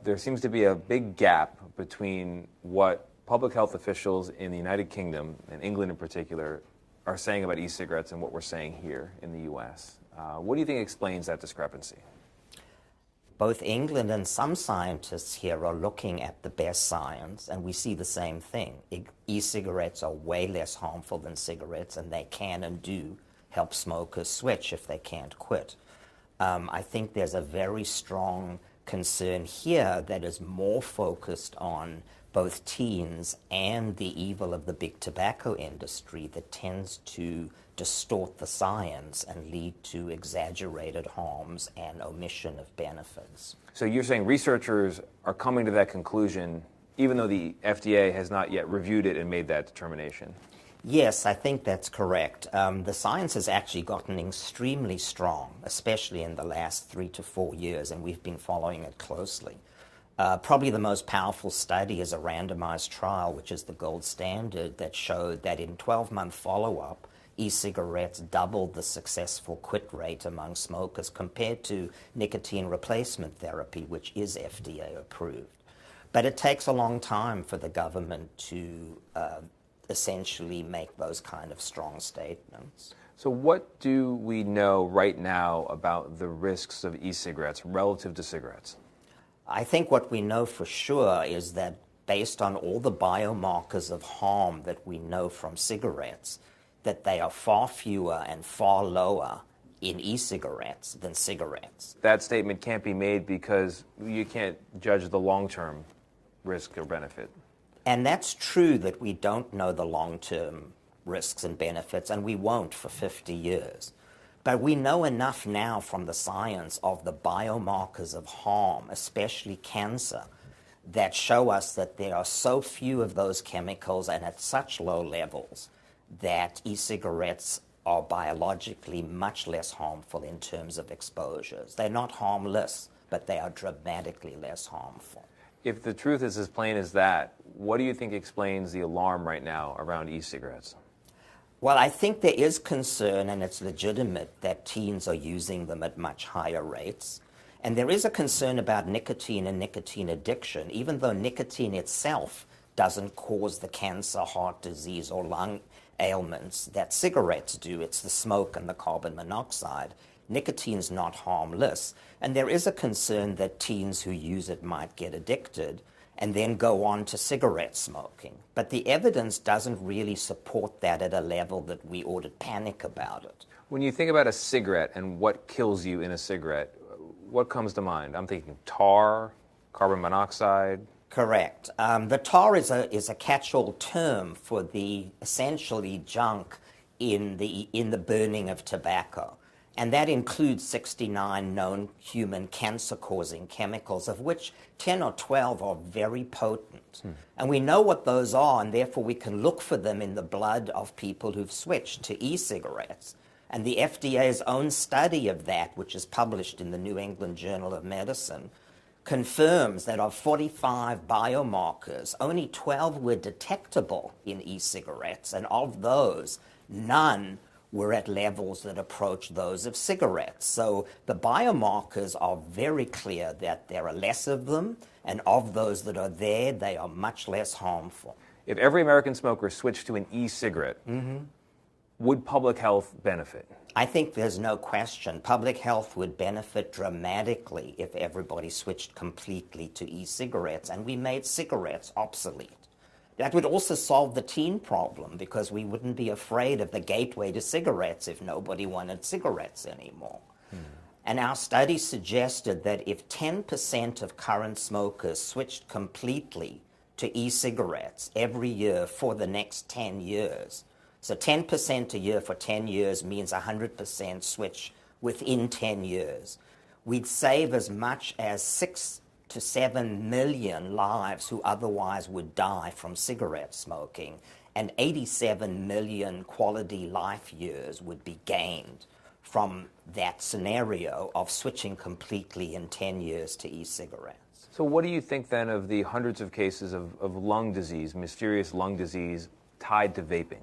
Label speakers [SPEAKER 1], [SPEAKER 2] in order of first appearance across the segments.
[SPEAKER 1] There seems to be a big gap between what public health officials in the United Kingdom, and England in particular, are saying about e-cigarettes and what we're saying here in the U.S. What do you think explains that discrepancy?
[SPEAKER 2] Both England and some scientists here are looking at the best science, and we see the same thing. E-cigarettes are way less harmful than cigarettes, and they can and do help smokers switch if they can't quit. I think there's a very strong concern here that is more focused on both teens and the evil of the big tobacco industry that tends to distort the science and lead to exaggerated harms and omission of benefits.
[SPEAKER 1] So you're saying researchers are coming to that conclusion even though the FDA has not yet reviewed it and made that determination?
[SPEAKER 2] Yes, I think that's correct. The science has actually gotten extremely strong, especially in the last 3 to 4 years, and we've been following it closely. Probably the most powerful study is a randomized trial, which is the gold standard, that showed that in 12-month follow-up, e-cigarettes doubled the successful quit rate among smokers compared to nicotine replacement therapy, which is FDA approved. But it takes a long time for the government to essentially make those kind of strong statements.
[SPEAKER 1] So what do we know right now about the risks of e-cigarettes relative to cigarettes?
[SPEAKER 2] I think what we know for sure is that based on all the biomarkers of harm that we know from cigarettes, that they are far fewer and far lower in e-cigarettes than cigarettes.
[SPEAKER 1] That statement can't be made because you can't judge the long-term risk or benefit.
[SPEAKER 2] And that's true that we don't know the long-term risks and benefits, and we won't for 50 years. But we know enough now from the science of the biomarkers of harm, especially cancer, that show us that there are so few of those chemicals and at such low levels that e-cigarettes are biologically much less harmful in terms of exposures. They're not harmless, but they are dramatically less harmful.
[SPEAKER 1] If the truth is as plain as that, what do you think explains the alarm right now around e-cigarettes?
[SPEAKER 2] Well, I think there is concern, and it's legitimate, that teens are using them at much higher rates. And there is a concern about nicotine and nicotine addiction, even though nicotine itself doesn't cause the cancer, heart disease, or lung ailments that cigarettes do. It's the smoke and the carbon monoxide. Nicotine's not harmless. And there is a concern that teens who use it might get addicted and then go on to cigarette smoking. But the evidence doesn't really support that at a level that we ought to panic about it.
[SPEAKER 1] When you think about a cigarette and what kills you in a cigarette, what comes to mind? I'm thinking tar, carbon monoxide.
[SPEAKER 2] Correct. The tar is a catch-all term for the essentially junk in the burning of tobacco. And that includes 69 known human cancer-causing chemicals, of which 10 or 12 are very potent. And we know what those are, and therefore we can look for them in the blood of people who've switched to e-cigarettes. And the FDA's own study of that, which is published in the New England Journal of Medicine, confirms that of 45 biomarkers, only 12 were detectable in e-cigarettes, and of those, none were at levels that approach those of cigarettes. So the biomarkers are very clear that there are less of them, and of those that are there, they are much less harmful.
[SPEAKER 1] If every American smoker switched to an e-cigarette, would public health benefit?
[SPEAKER 2] I think there's no question. Public health would benefit dramatically if everybody switched completely to e-cigarettes and we made cigarettes obsolete. That would also solve the teen problem because we wouldn't be afraid of the gateway to cigarettes if nobody wanted cigarettes anymore. And our study suggested that if 10% of current smokers switched completely to e-cigarettes every year for the next 10 years, so 10% a year for 10 years means 100% switch within 10 years, we'd save as much as 6 to 7 million lives who otherwise would die from cigarette smoking, and 87 million quality life years would be gained from that scenario of switching completely in 10 years to e-cigarettes.
[SPEAKER 1] So what do you think then of the hundreds of cases of lung disease, mysterious lung disease, tied to vaping?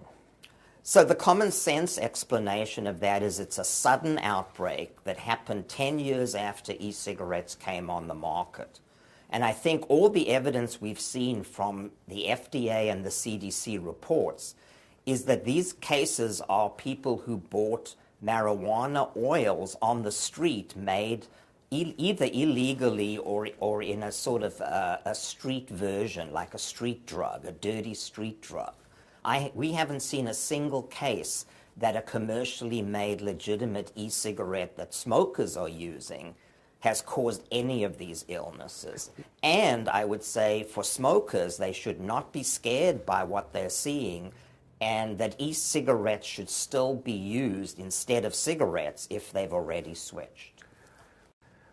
[SPEAKER 2] So the common sense explanation of that is it's a sudden outbreak that happened 10 years after e-cigarettes came on the market. And I think all the evidence we've seen from the FDA and the CDC reports is that these cases are people who bought marijuana oils on the street made either illegally or in a sort of a street version, like a street drug, a dirty street drug. We haven't seen a single case that a commercially made legitimate e-cigarette that smokers are using has caused any of these illnesses. And I would say for smokers, they should not be scared by what they're seeing, and that e-cigarettes should still be used instead of cigarettes if they've already switched.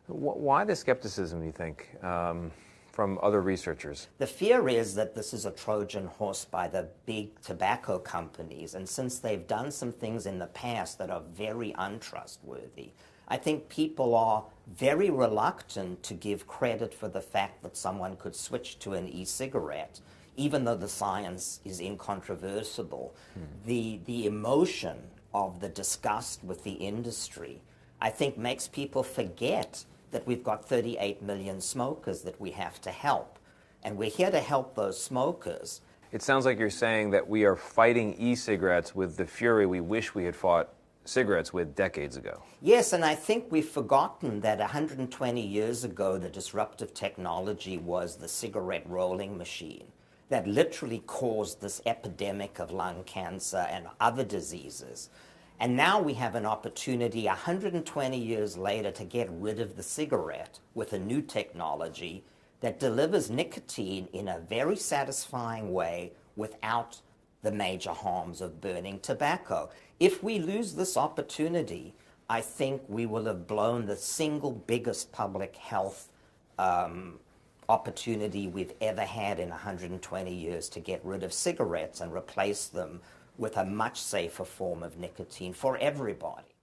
[SPEAKER 1] Why the skepticism, you think, from other researchers?
[SPEAKER 2] The fear is that this is a Trojan horse by the big tobacco companies, and since they've done some things in the past that are very untrustworthy, I think people are very reluctant to give credit for the fact that someone could switch to an e-cigarette, even though the science is incontrovertible. The emotion of the disgust with the industry, I think, makes people forget that we've got 38 million smokers that we have to help. And we're here to help those smokers.
[SPEAKER 1] It sounds like you're saying that we are fighting e-cigarettes with the fury we wish we had fought cigarettes with decades ago.
[SPEAKER 2] Yes, and I think we've forgotten that 120 years ago, the disruptive technology was the cigarette rolling machine that literally caused this epidemic of lung cancer and other diseases. And now we have an opportunity 120 years later to get rid of the cigarette with a new technology that delivers nicotine in a very satisfying way without the major harms of burning tobacco. If we lose this opportunity, I think we will have blown the single biggest public health opportunity we've ever had in 120 years to get rid of cigarettes and replace them with a much safer form of nicotine for everybody.